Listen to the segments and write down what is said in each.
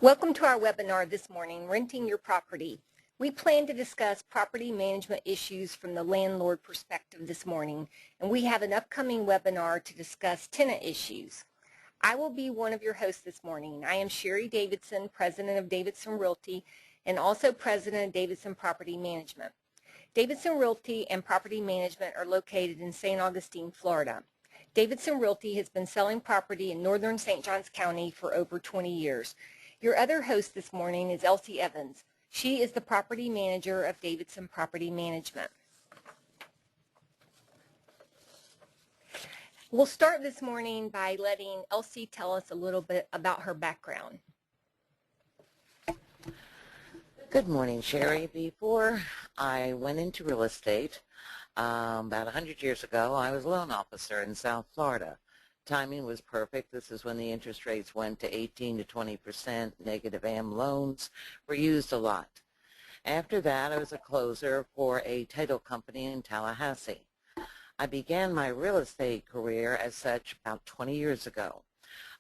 Welcome to our webinar this morning, Renting Your Property. We plan to discuss property management issues from the landlord perspective this morning, and we have an upcoming webinar to discuss tenant issues. I will be one of your hosts this morning. I am Sherry Davidson, President of Davidson Realty, and also President of Davidson Property Management. Davidson Realty and Property Management are located in St. Augustine, Florida. Davidson Realty has been selling property in northern St. Johns County for over 20 years. Your other host this morning is Elsie Evans. She is the property manager of Davidson Property Management. We'll start this morning by letting Elsie tell us a little bit about her background. Good morning, Sherry. Before I went into real estate, about 100 years ago, I was a loan officer in South Florida. Timing was perfect. This is when the interest rates went to 18 to 20%. Negative AM loans were used a lot. After that, I was a closer for a title company in Tallahassee. I began my real estate career as such about 20 years ago.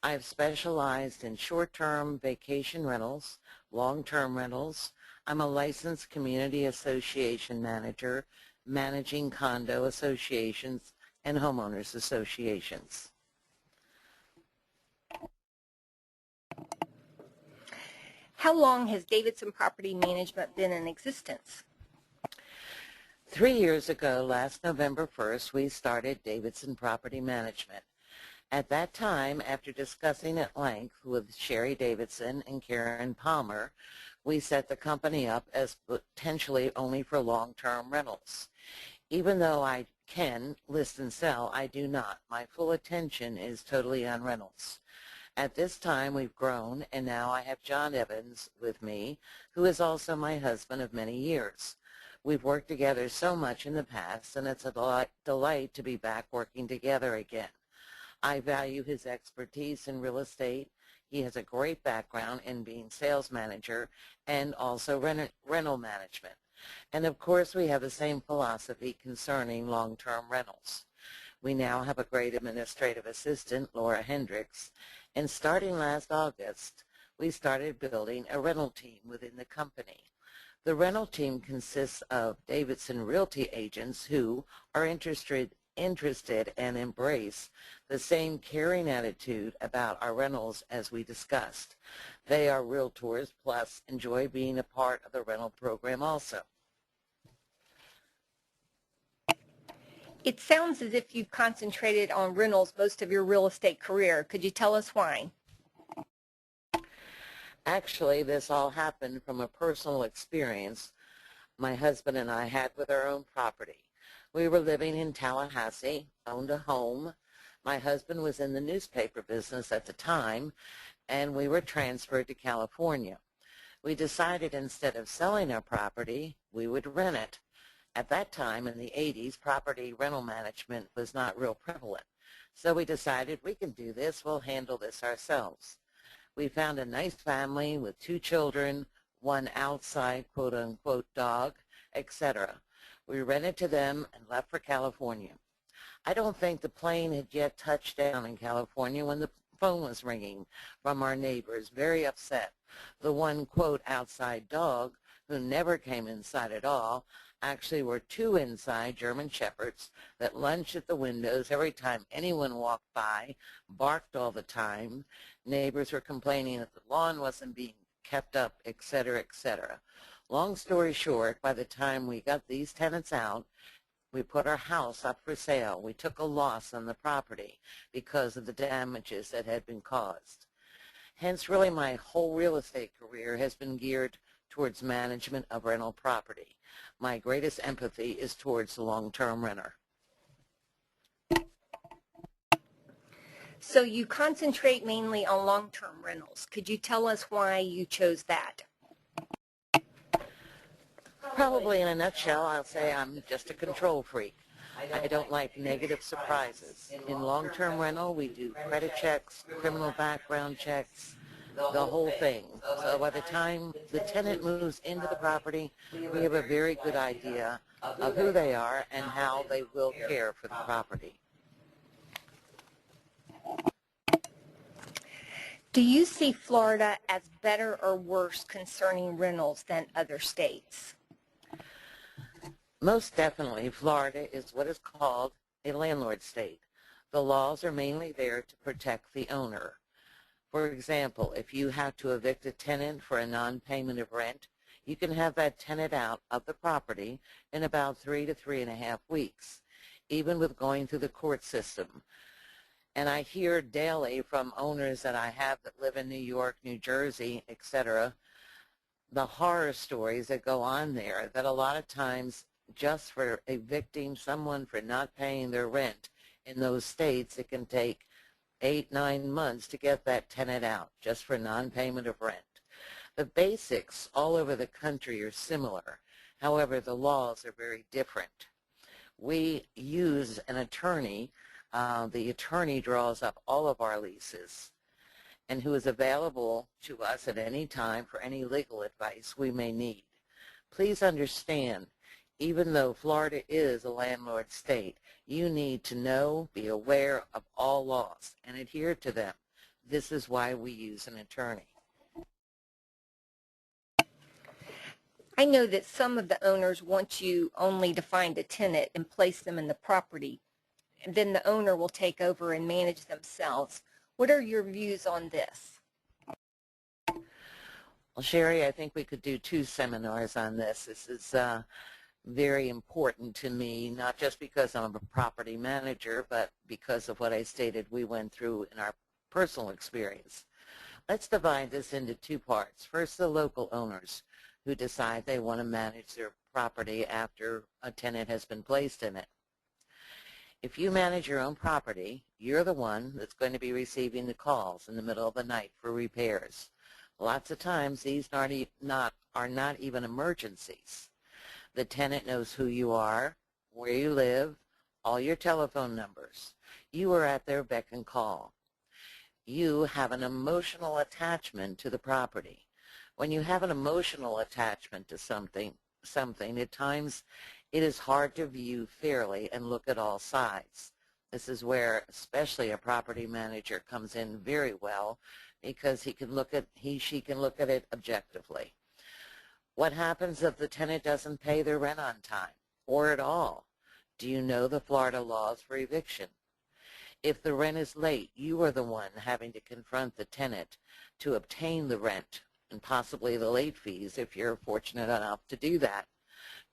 I have specialized in short-term vacation rentals, long-term rentals. I'm a licensed community association manager, managing condo associations and homeowners associations. How long has Davidson Property Management been in existence? 3 years ago, last November 1st, we started Davidson Property Management. At that time, after discussing at length with Sherry Davidson and Karen Palmer, we set the company up as potentially only for long-term rentals. Even though I can list and sell, I do not. My full attention is totally on rentals. At this time, we've grown, and now I have John Evans with me, who is also my husband of many years. We've worked together so much in the past, and it's a delight to be back working together again. I value his expertise in real estate. He has a great background in being sales manager and also rental management. And of course, we have the same philosophy concerning long-term rentals. We now have a great administrative assistant, Laura Hendricks, and starting last August, we started building a rental team within the company. The rental team consists of Davidson Realty agents who are interested and embrace the same caring attitude about our rentals as we discussed. They are realtors, plus enjoy being a part of the rental program also. It sounds as if you've concentrated on rentals most of your real estate career. Could you tell us why? Actually, this all happened from a personal experience my husband and I had with our own property. We were living in Tallahassee, owned a home. My husband was in the newspaper business at the time, and we were transferred to California. We decided instead of selling our property, we would rent it. At that time, in the 80s, property rental management was not real prevalent. So we decided we can do this, we'll handle this ourselves. We found a nice family with 2 children, 1 outside quote-unquote dog, etc. We rented to them and left for California. I don't think the plane had yet touched down in California when the phone was ringing from our neighbors, very upset. The one quote outside dog, who never came inside at all, actually were 2 inside German Shepherds that lunched at the windows every time anyone walked by, barked all the time. Neighbors were complaining that the lawn wasn't being kept up, etc., etc. Long story short, by the time we got these tenants out, we put our house up for sale. We took a loss on the property because of the damages that had been caused. Hence, really, my whole real estate career has been geared towards management of rental property. My greatest empathy is towards the long-term renter. So you concentrate mainly on long-term rentals. Could you tell us why you chose that? Probably in a nutshell, I'll say I'm just a control freak. I don't like negative surprises. In long-term rental, we do credit checks, criminal background checks, the whole thing. So by the time the tenant moves into the property, we have a very good idea of who they are and how they will care for the property. Do you see Florida as better or worse concerning rentals than other states? Most definitely, Florida is what is called a landlord state. The laws are mainly there to protect the owner. For example, if you have to evict a tenant for a non-payment of rent, you can have that tenant out of the property in about 3 to 3.5 weeks, even with going through the court system. And I hear daily from owners that I have that live in New York, New Jersey, etc., the horror stories that go on there, that a lot of times just for evicting someone for not paying their rent in those states, it can take 8, 9 months to get that tenant out just for non-payment of rent. The basics all over the country are similar. However, the laws are very different. We use an attorney. The attorney draws up all of our leases and who is available to us at any time for any legal advice we may need. Please understand, even though Florida is a landlord state, you need to know, be aware of all laws, and adhere to them. This is why we use an attorney. I know that some of the owners want you only to find a tenant and place them in the property, and then the owner will take over and manage themselves. What are your views on this? Well, Sherry, I think we could do 2 seminars on this. This is very important to me, not just because I'm a property manager, but because of what I stated we went through in our personal experience. Let's divide this into 2 parts. First, the local owners who decide they want to manage their property after a tenant has been placed in it. If you manage your own property, you're the one that's going to be receiving the calls in the middle of the night for repairs. Lots of times these are not even emergencies. The tenant knows who you are, where you live, all your telephone numbers. You are at their beck and call. You have an emotional attachment to the property. When you have an emotional attachment to something, at times it is hard to view fairly and look at all sides. This is where especially a property manager comes in very well, because she can look at it objectively. What happens if the tenant doesn't pay their rent on time or at all? Do you know the Florida laws for eviction? If the rent is late, you are the one having to confront the tenant to obtain the rent and possibly the late fees if you're fortunate enough to do that.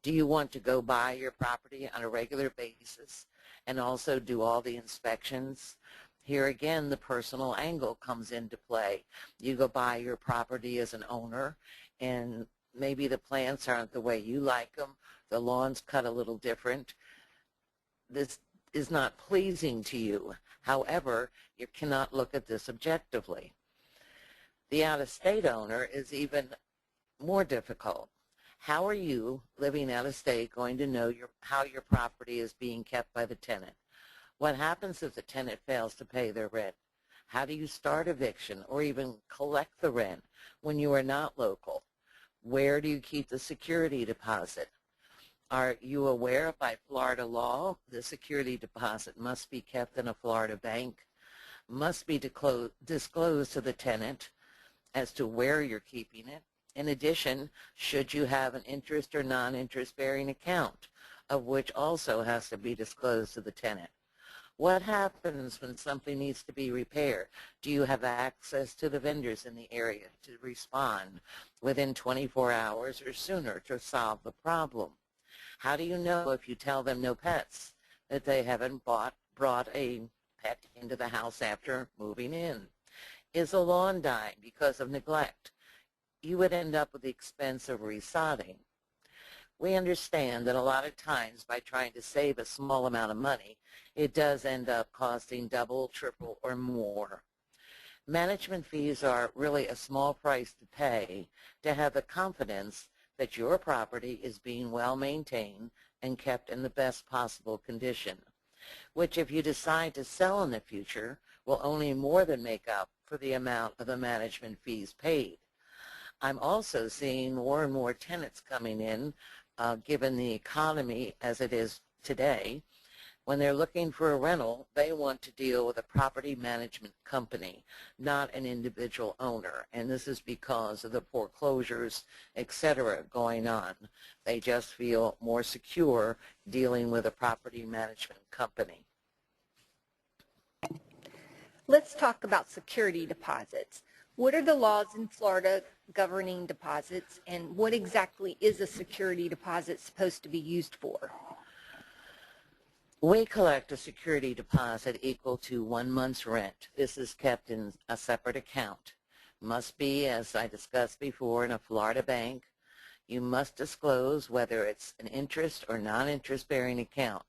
Do you want to go by your property on a regular basis and also do all the inspections? Here again, the personal angle comes into play. You go by your property as an owner, and maybe the plants aren't the way you like them. The lawn's cut a little different. This is not pleasing to you. However, you cannot look at this objectively. The out-of-state owner is even more difficult. How are you, living out of state, going to know how your property is being kept by the tenant? What happens if the tenant fails to pay their rent? How do you start eviction or even collect the rent when you are not local? Where do you keep the security deposit? Are you aware by Florida law the security deposit must be kept in a Florida bank, must be disclosed to the tenant as to where you're keeping it? In addition, should you have an interest or non-interest bearing account, of which also has to be disclosed to the tenant? What happens when something needs to be repaired? Do you have access to the vendors in the area to respond within 24 hours or sooner to solve the problem? How do you know if you tell them no pets that they haven't brought a pet into the house after moving in? Is a lawn dying because of neglect? You would end up with the expense of resodding. We understand that a lot of times by trying to save a small amount of money, it does end up costing double, triple, or more. Management fees are really a small price to pay to have the confidence that your property is being well maintained and kept in the best possible condition, which if you decide to sell in the future will only more than make up for the amount of the management fees paid. I'm also seeing more and more tenants coming in, given the economy as it is today, When they're looking for a rental, they want to deal with a property management company, not an individual owner. And this is because of the foreclosures, etc., going on. They just feel more secure dealing with a property management company. Let's talk about security deposits. What are the laws in Florida governing deposits, and what exactly is a security deposit supposed to be used for? We collect a security deposit equal to 1 month's rent. This is kept in a separate account. Must be, as I discussed before, in a Florida bank. You must disclose whether it's an interest or non-interest bearing account.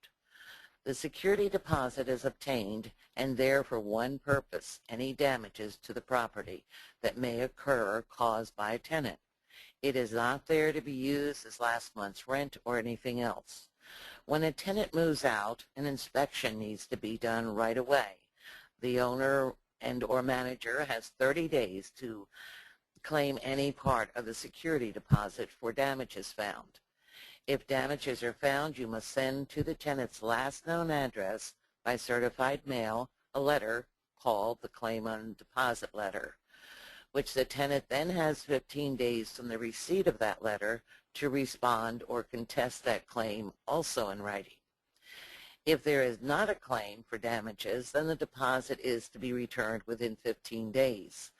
The security deposit is obtained and there for one purpose: any damages to the property that may occur caused by a tenant. It is not there to be used as last month's rent or anything else. When a tenant moves out, an inspection needs to be done right away. The owner and or manager has 30 days to claim any part of the security deposit for damages found. If damages are found, you must send to the tenant's last known address by certified mail a letter called the claim on deposit letter, which the tenant then has 15 days from the receipt of that letter to respond or contest that claim, also in writing. If there is not a claim for damages, then the deposit is to be returned within 15 days.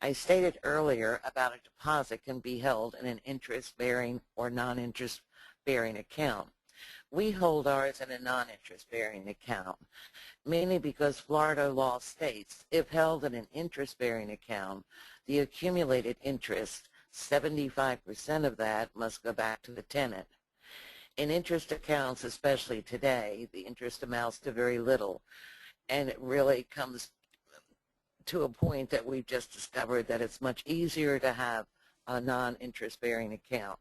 I stated earlier about a deposit can be held in an interest-bearing or non-interest-bearing account. We hold ours in a non-interest-bearing account, mainly because Florida law states if held in an interest-bearing account, the accumulated interest, 75% of that must go back to the tenant. In interest accounts, especially today, the interest amounts to very little, and it really comes to a point that we've just discovered that it's much easier to have a non-interest-bearing account.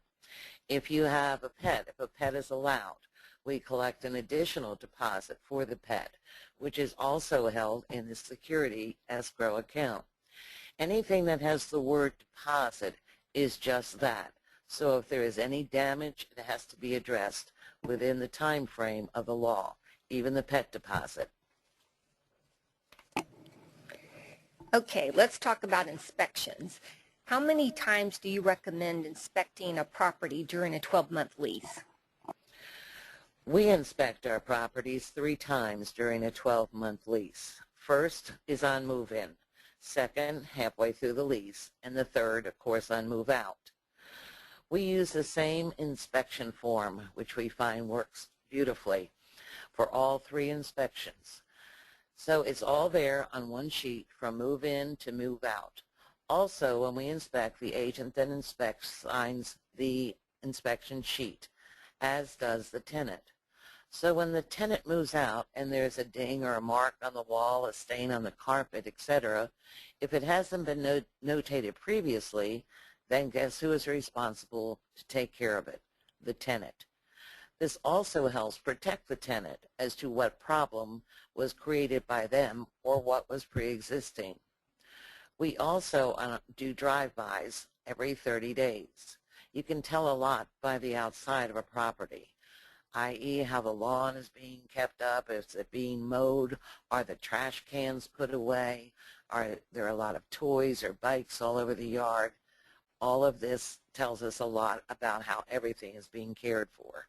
If you have a pet, if a pet is allowed, we collect an additional deposit for the pet, which is also held in the security escrow account. Anything that has the word deposit is just that. So if there is any damage, it has to be addressed within the time frame of the law, even the pet deposit. Okay, let's talk about inspections. How many times do you recommend inspecting a property during a 12-month lease? We inspect our properties 3 times during a 12-month lease. First is on move-in, second halfway through the lease, and the third, of course, on move-out. We use the same inspection form, which we find works beautifully for all 3 inspections. So it's all there on one sheet from move-in to move-out. Also, when we inspect, the agent that inspects signs the inspection sheet, as does the tenant. So when the tenant moves out and there's a ding or a mark on the wall, a stain on the carpet, etc., if it hasn't been notated previously, then guess who is responsible to take care of it? The tenant. This also helps protect the tenant as to what problem was created by them or what was pre-existing. We also do drive-bys every 30 days. You can tell a lot by the outside of a property, i.e. how the lawn is being kept up, is it being mowed, are the trash cans put away, are there a lot of toys or bikes all over the yard. All of this tells us a lot about how everything is being cared for.